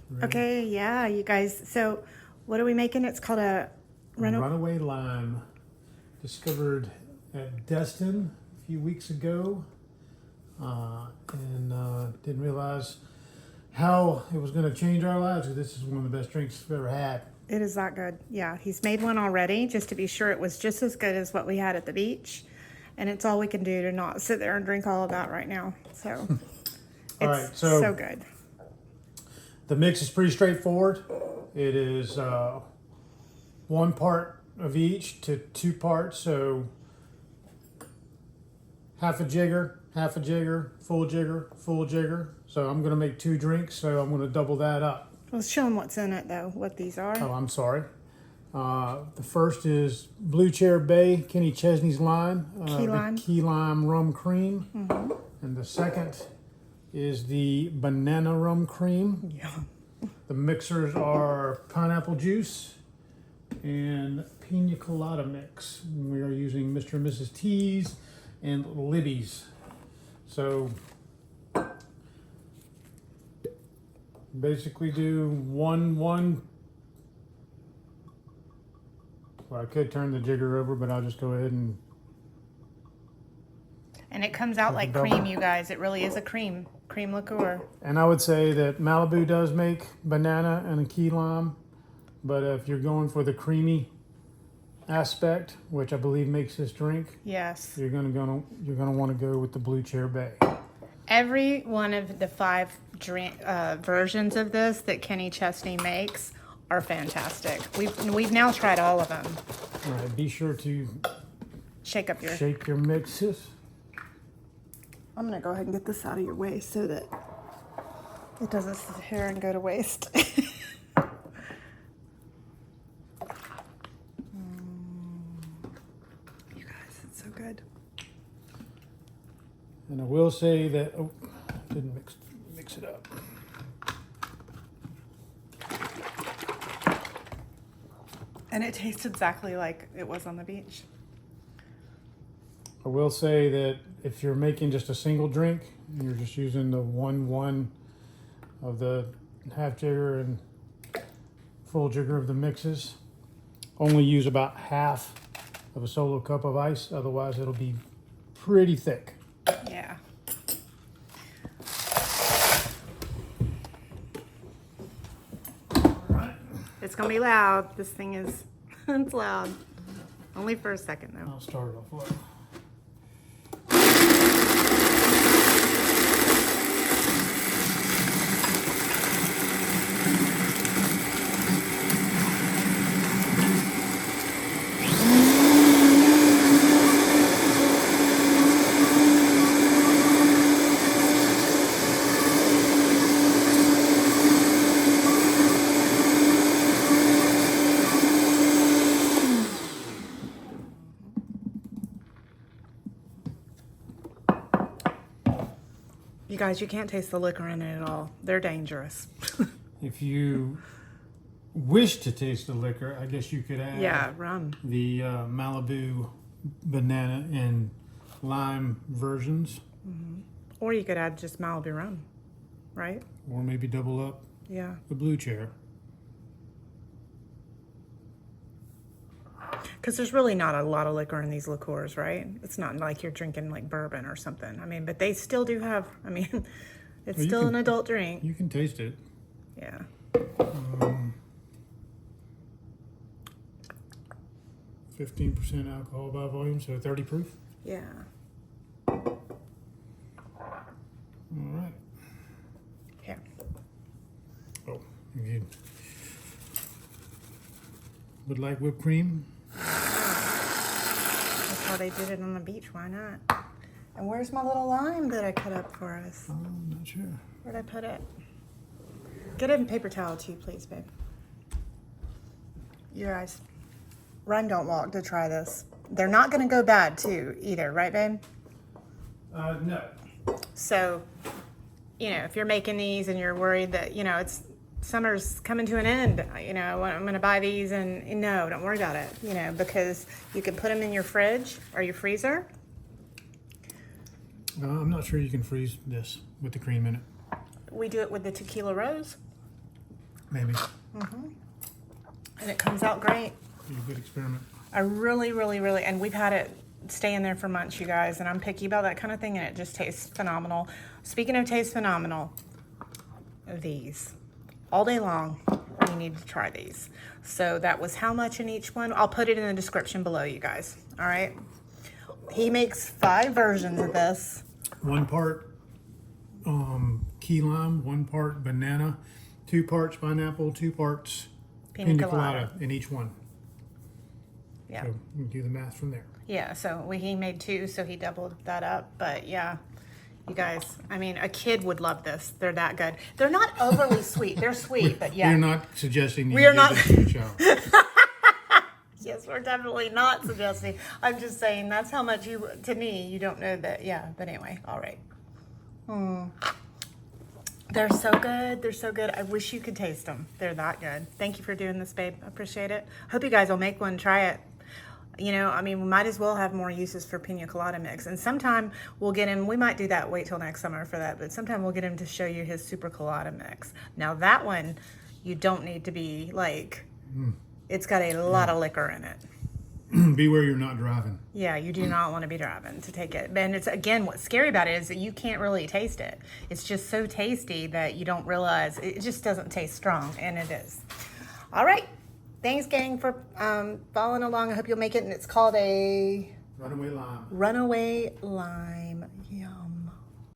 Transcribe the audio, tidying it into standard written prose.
Ready? Okay, yeah, you guys. So, what are we making? It's called a Runaway Lime. Discovered at Destin a few weeks ago, and didn't realize how it was going to change our lives. This is one of the best drinks I've ever had. It is that good. Yeah, he's made one already just to be sure it was just as good as what we had at the beach. And it's all we can do to not sit there and drink all of that right now. So, All it's right, so so good. the mix is pretty straightforward. It is 1 part of each to 2 parts. So half a jigger, full jigger, full jigger. So I'm going to make 2 drinks, so I'm going to double that up. Let's show them what's in it, though, what these are. Oh, I'm sorry. The first is Blue Chair Bay, Kenny Chesney's Lime. Key lime. The Key Lime Rum Cream. Mm-hmm. And the second is the Banana Rum Cream. Yeah. The mixers are pineapple juice and Pina Colada mix. We are using Mr. and Mrs. T's and Libby's. So basically do one. Well, I could turn the jigger over, but I'll just go ahead and. And it comes out like cream, you guys. It really is a cream liqueur. And I would say that Malibu does make banana and a key lime, but if you're going for the creamy aspect, which I believe makes this drink, Yes. you're gonna want to go with the Blue Chair Bay. Every one of the 5 versions of this that Kenny Chesney makes are fantastic. We've now tried all of them. All right, be sure to Shake up your. shake your mixes. I'm gonna go ahead and get this out of your way so that it doesn't sit here and go to waste. You guys, it's so good. And I will say that didn't mix it up. And it tastes exactly like it was on the beach. I will say that if you're making just a single drink, and you're just using the 1 of the half jigger and full jigger of the mixes, only use about half of a solo cup of ice. Otherwise, it'll be pretty thick. Yeah. All right. It's gonna be loud. This thing is, it's loud. Only for a second though. I'll start it off low. You guys, you can't taste the liquor in it at all. They're dangerous. If you wish to taste the liquor, I guess you could add Yeah, rum. the Malibu banana and lime versions, Or you could add just Malibu rum, right? or maybe double up Yeah. the Blue Chair. Because there's really not a lot of liquor in these liqueurs, right? It's not like you're drinking like bourbon or something. I mean, but they still do have, I mean, it's Well, you still can- an adult drink. You can taste it. Yeah. 15% alcohol by volume, so 30 proof. Yeah. All right. Here. Oh, if you would like whipped cream, That's how they did it on the beach. Why not? And where's my little lime that I cut up for us? I'm not sure. Where'd I put it? Get it in paper towel too, please, babe. You guys, run, don't walk to try this. They're not going to go bad too either, right, babe? No. So, you know, if you're making these and you're worried that, you know, it's summer's coming to an end, you know, I'm going to buy these, and no, don't worry about it, you know, because you can put them in your fridge or your freezer. I'm not sure you can freeze this with the cream in it. We do it with the tequila rose. Maybe. And it comes out great. Be a good experiment. I really, really, really, and we've had it stay in there for months, you guys, and I'm picky about that kind of thing, and it just tastes phenomenal. Speaking of taste phenomenal, these. All day long, you need to try these. So that was how much in each one? I'll put it in the description below, you guys. All right? He makes 5 versions of this. 1 part key lime, 1 part banana, 2 parts pineapple, 2 parts Pina Colada in each one. Yeah. So you can do the math from there. Yeah, so he made 2, so he doubled that up. But yeah, you guys, I mean, a kid would love this. They're that good. They're not overly sweet. They're sweet, but yeah. We're not suggesting We are not. This to a child. Yes, we're definitely not suggesting. I'm just saying that's how much to me, you don't know that. Yeah, but anyway, all right. They're so good. They're so good. I wish you could taste them. They're that good. Thank you for doing this, babe. I appreciate it. Hope you guys will make one, try it. You know, I mean, we might as well have more uses for Pina Colada mix. And sometime we'll get him, we might do that, wait till next summer for that, but sometime we'll get him to show you his Super Colada mix. Now that one, you don't need to be like, it's got a lot of liquor in it. Beware you're not driving. Yeah, you do not want to be driving to take it. And it's, again, what's scary about it is that you can't really taste it. It's just so tasty that you don't realize, it just doesn't taste strong, and it is. All right. Thanks, gang, for following along. I hope you'll make it, and it's called a Runaway lime. Runaway Lime.